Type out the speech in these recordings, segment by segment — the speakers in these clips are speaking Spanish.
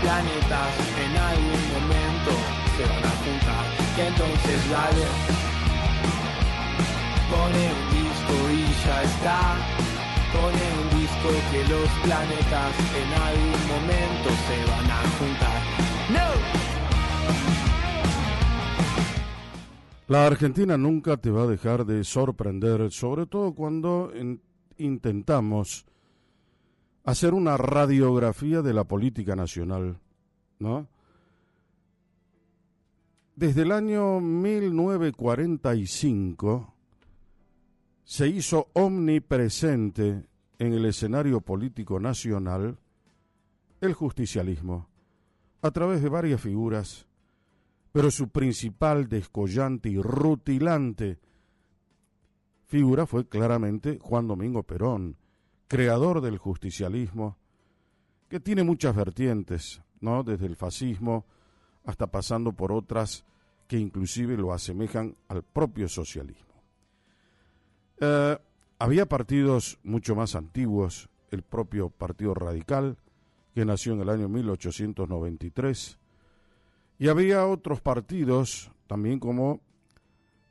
planetas en algún momento se van a juntar. Que entonces dale, pone un disco y ya está. Pone un disco que los planetas en algún momento se van a juntar. ¡No! La Argentina nunca te va a dejar de sorprender, sobre todo cuando intentamos hacer una radiografía de la política nacional, ¿no? Desde el año 1945 se hizo omnipresente en el escenario político nacional el justicialismo, a través de varias figuras, pero su principal, descollante y rutilante figura fue claramente Juan Domingo Perón, creador del justicialismo, que tiene muchas vertientes, ¿no? Desde el fascismo hasta pasando por otras que inclusive lo asemejan al propio socialismo. Había partidos mucho más antiguos, el propio Partido Radical, que nació en el año 1893, y había otros partidos, también como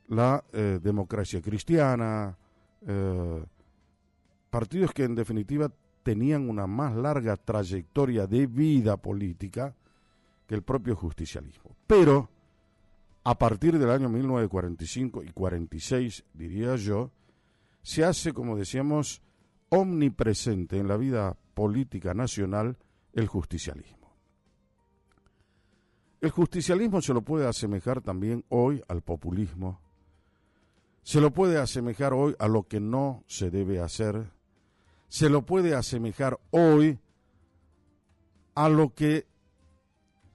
la Democracia Cristiana, partidos que en definitiva tenían una más larga trayectoria de vida política que el propio justicialismo. Pero a partir del año 1945 y 46, diría yo, se hace, como decíamos, omnipresente en la vida política nacional el justicialismo. El justicialismo se lo puede asemejar también hoy al populismo, se lo puede asemejar hoy a lo que no se debe hacer, se lo puede asemejar hoy a lo que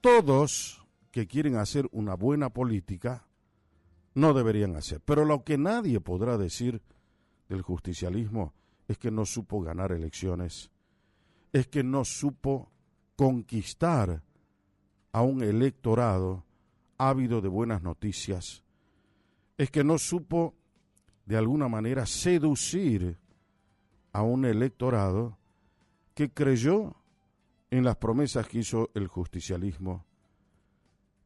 todos que quieren hacer una buena política no deberían hacer. Pero lo que nadie podrá decir del justicialismo es que no supo ganar elecciones, es que no supo conquistar a un electorado ávido de buenas noticias, es que no supo de alguna manera seducir a un electorado que creyó en las promesas que hizo el justicialismo,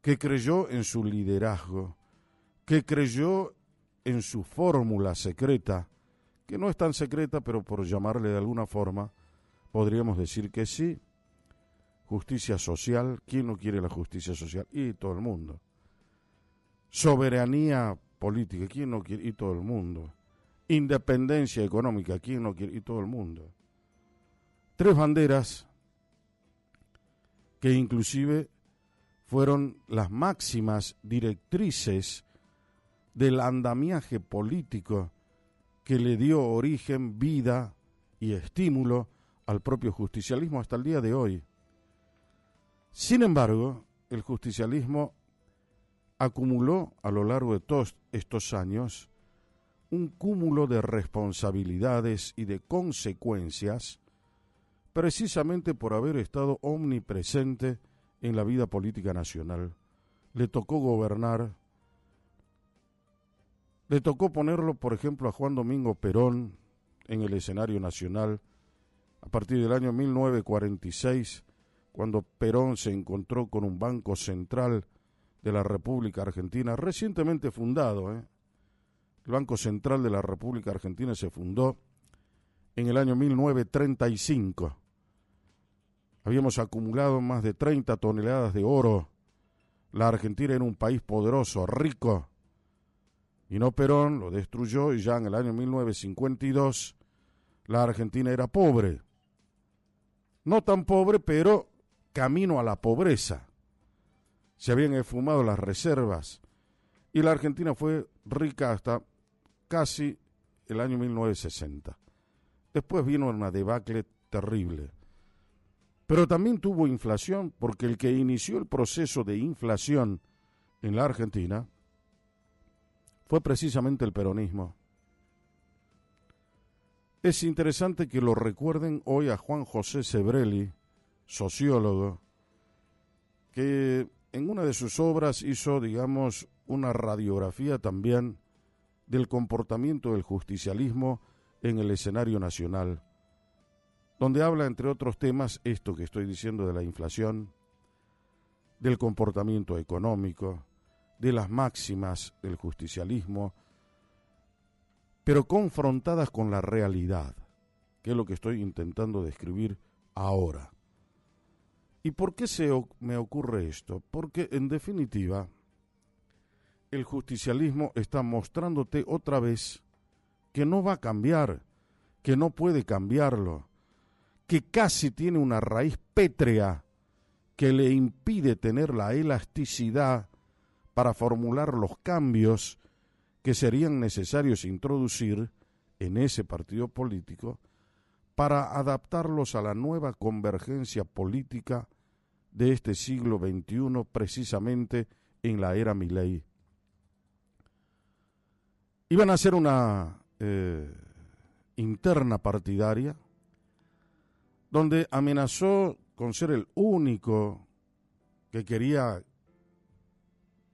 que creyó en su liderazgo, que creyó en su fórmula secreta, que no es tan secreta, pero por llamarle de alguna forma, podríamos decir que sí. Justicia social, ¿quién no quiere la justicia social? Y todo el mundo. Soberanía política, ¿quién no quiere? Y todo el mundo. Independencia económica, ¿quién no quiere? Y todo el mundo. Tres banderas que inclusive fueron las máximas directrices del andamiaje político que le dio origen, vida y estímulo al propio justicialismo hasta el día de hoy. Sin embargo, el justicialismo acumuló a lo largo de todos estos años un cúmulo de responsabilidades y de consecuencias precisamente por haber estado omnipresente en la vida política nacional. Le tocó gobernar, le tocó ponerlo, por ejemplo, a Juan Domingo Perón en el escenario nacional a partir del año 1946, cuando Perón se encontró con un Banco Central de la República Argentina, recientemente fundado. El Banco Central de la República Argentina se fundó en el año 1935. Habíamos acumulado más de 30 toneladas de oro. La Argentina era un país poderoso, rico. Vino Perón, lo destruyó y ya en el año 1952 la Argentina era pobre. No tan pobre, pero camino a la pobreza. Se habían esfumado las reservas y la Argentina fue rica hasta casi el año 1960. Después vino una debacle terrible. Pero también tuvo inflación, porque el que inició el proceso de inflación en la Argentina fue precisamente el peronismo. Es interesante que lo recuerden hoy a Juan José Sebrelli, sociólogo, que en una de sus obras hizo, digamos, una radiografía también del comportamiento del justicialismo en el escenario nacional, donde habla, entre otros temas, esto que estoy diciendo de la inflación, del comportamiento económico, de las máximas del justicialismo, pero confrontadas con la realidad, que es lo que estoy intentando describir ahora. ¿Y por qué me ocurre esto? Porque, en definitiva, el justicialismo está mostrándote otra vez que no va a cambiar, que no puede cambiarlo, que casi tiene una raíz pétrea que le impide tener la elasticidad para formular los cambios que serían necesarios introducir en ese partido político para adaptarlos a la nueva convergencia política de este siglo XXI, precisamente en la era Milei. Iban a hacer una interna partidaria donde amenazó con ser el único que quería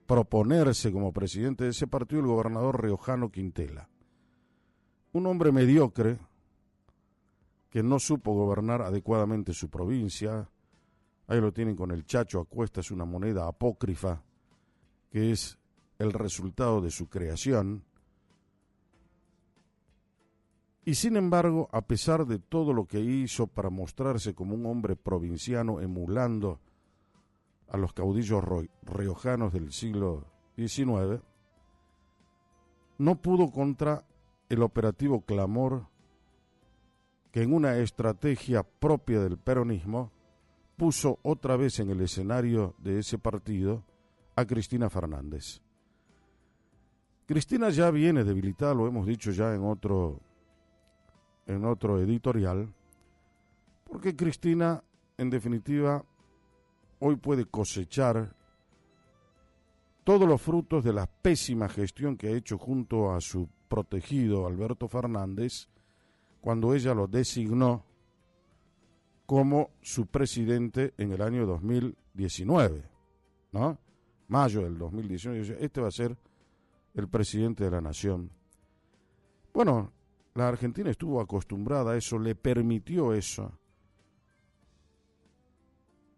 proponerse como presidente de ese partido el gobernador riojano Quintela. Un hombre mediocre que no supo gobernar adecuadamente su provincia. Ahí lo tienen con el Chacho a cuestas, una moneda apócrifa que es el resultado de su creación. Y sin embargo, a pesar de todo lo que hizo para mostrarse como un hombre provinciano emulando a los caudillos riojanos del siglo XIX, no pudo contra el operativo Clamor, que en una estrategia propia del peronismo puso otra vez en el escenario de ese partido a Cristina Fernández. Cristina ya viene debilitada, lo hemos dicho ya en otro editorial, porque Cristina, en definitiva, hoy puede cosechar todos los frutos de la pésima gestión que ha hecho junto a su protegido Alberto Fernández cuando ella lo designó como su presidente en el año 2019, ¿no? Mayo del 2019, este va a ser el presidente de la nación. Bueno, la Argentina estuvo acostumbrada a eso, le permitió eso.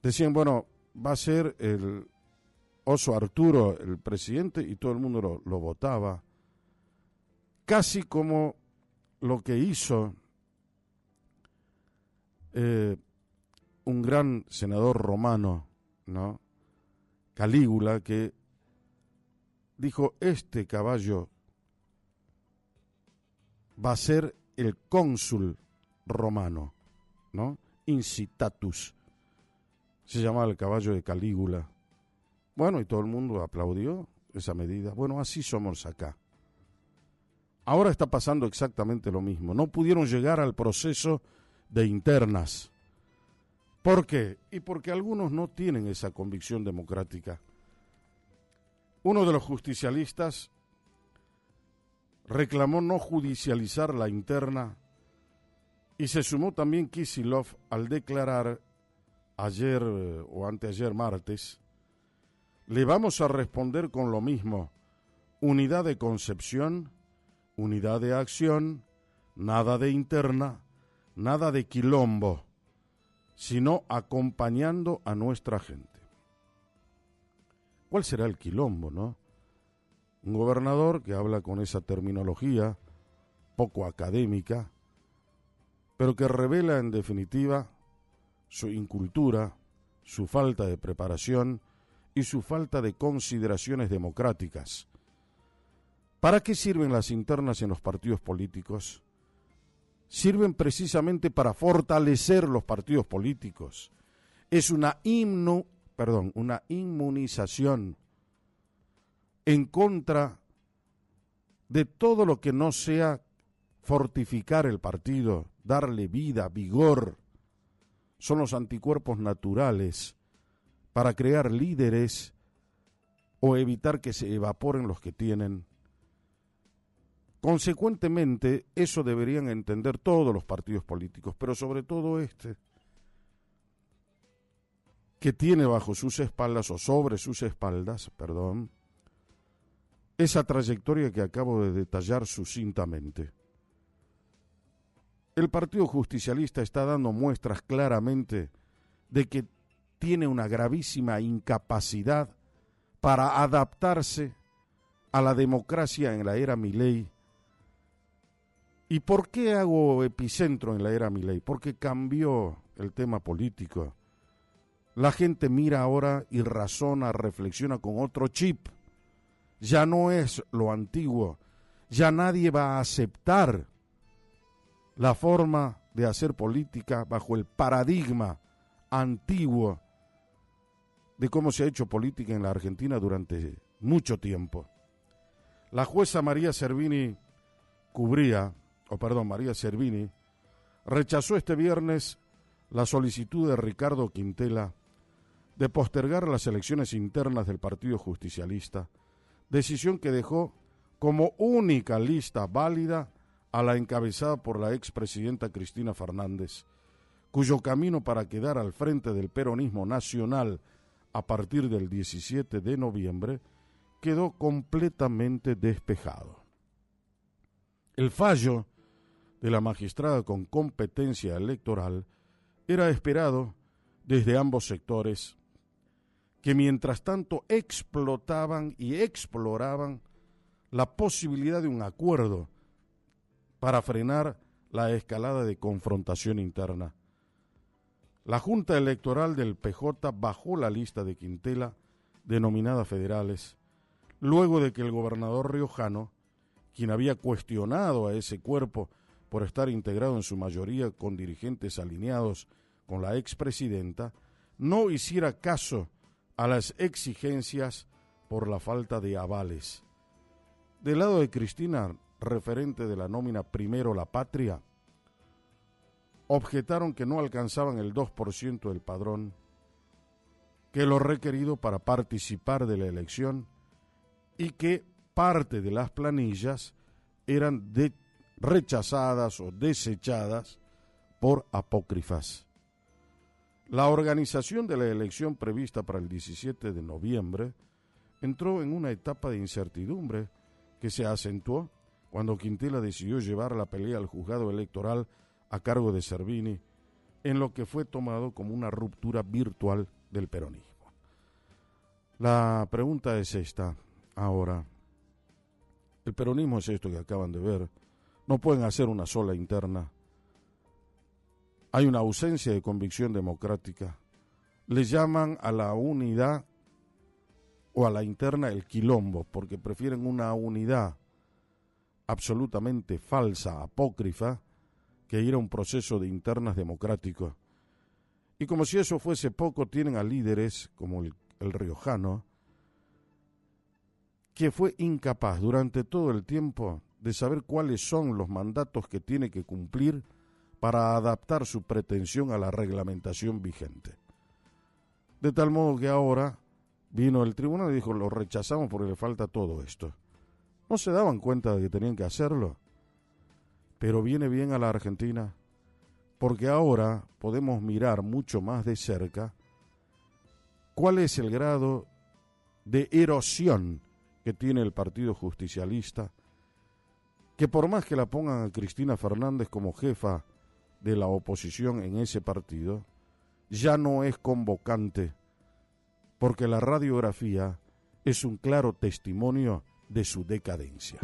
Decían, bueno, va a ser el Oso Arturo el presidente y todo el mundo lo votaba. Casi como lo que hizo un gran senador romano, ¿no? Calígula, que dijo, este caballo va a ser el cónsul romano, ¿no? Incitatus. Se llamaba el caballo de Calígula. Bueno, y todo el mundo aplaudió esa medida. Bueno, así somos acá. Ahora está pasando exactamente lo mismo. No pudieron llegar al proceso de internas. ¿Por qué? Y porque algunos no tienen esa convicción democrática. Uno de los justicialistas reclamó no judicializar la interna y se sumó también Kicillof al declarar ayer o anteayer martes, le vamos a responder con lo mismo, unidad de concepción, unidad de acción, nada de interna, nada de quilombo, sino acompañando a nuestra gente. ¿Cuál será el quilombo, no? Un gobernador que habla con esa terminología poco académica, pero que revela en definitiva su incultura, su falta de preparación y su falta de consideraciones democráticas. ¿Para qué sirven las internas en los partidos políticos? Sirven precisamente para fortalecer los partidos políticos. Es una inmunización en contra de todo lo que no sea fortificar el partido, darle vida, vigor. Son los anticuerpos naturales para crear líderes o evitar que se evaporen los que tienen. Consecuentemente, eso deberían entender todos los partidos políticos, pero sobre todo este, que tiene bajo sus espaldas, o sobre sus espaldas, esa trayectoria que acabo de detallar sucintamente. El Partido Justicialista está dando muestras claramente de que tiene una gravísima incapacidad para adaptarse a la democracia en la era Milei. ¿Y por qué hago epicentro en la era Milei? Porque cambió el tema político. La gente mira ahora y razona, reflexiona con otro chip. Ya no es lo antiguo. Ya nadie va a aceptar la forma de hacer política bajo el paradigma antiguo de cómo se ha hecho política en la Argentina durante mucho tiempo. La jueza María Servini rechazó este viernes la solicitud de Ricardo Quintela de postergar las elecciones internas del Partido Justicialista, decisión que dejó como única lista válida a la encabezada por la expresidenta Cristina Fernández, cuyo camino para quedar al frente del peronismo nacional a partir del 17 de noviembre quedó completamente despejado. El fallo de la magistrada con competencia electoral era esperado desde ambos sectores, que mientras tanto explotaban y exploraban la posibilidad de un acuerdo para frenar la escalada de confrontación interna. La Junta Electoral del PJ bajó la lista de Quintela, denominada federales, luego de que el gobernador riojano, quien había cuestionado a ese cuerpo por estar integrado en su mayoría con dirigentes alineados con la expresidenta, no hiciera caso a las exigencias por la falta de avales. Del lado de Cristina, referente de la nómina Primero la Patria, objetaron que no alcanzaban el 2% del padrón, que lo requerido para participar de la elección y que parte de las planillas eran rechazadas o desechadas por apócrifas. La organización de la elección prevista para el 17 de noviembre entró en una etapa de incertidumbre que se acentuó cuando Quintela decidió llevar la pelea al juzgado electoral a cargo de Servini, en lo que fue tomado como una ruptura virtual del peronismo. La pregunta es esta, ahora. El peronismo es esto que acaban de ver. No pueden hacer una sola interna. Hay una ausencia de convicción democrática. Le llaman a la unidad o a la interna el quilombo, porque prefieren una unidad absolutamente falsa, apócrifa, que ir a un proceso de internas democrático. Y como si eso fuese poco, tienen a líderes como el riojano, que fue incapaz durante todo el tiempo de saber cuáles son los mandatos que tiene que cumplir para adaptar su pretensión a la reglamentación vigente. De tal modo que ahora vino el tribunal y dijo, lo rechazamos porque le falta todo esto. ¿No se daban cuenta de que tenían que hacerlo? Pero viene bien a la Argentina, porque ahora podemos mirar mucho más de cerca cuál es el grado de erosión que tiene el Partido Justicialista, que por más que la pongan a Cristina Fernández como jefa de la oposición en ese partido, ya no es convocante, porque la radiografía es un claro testimonio de su decadencia.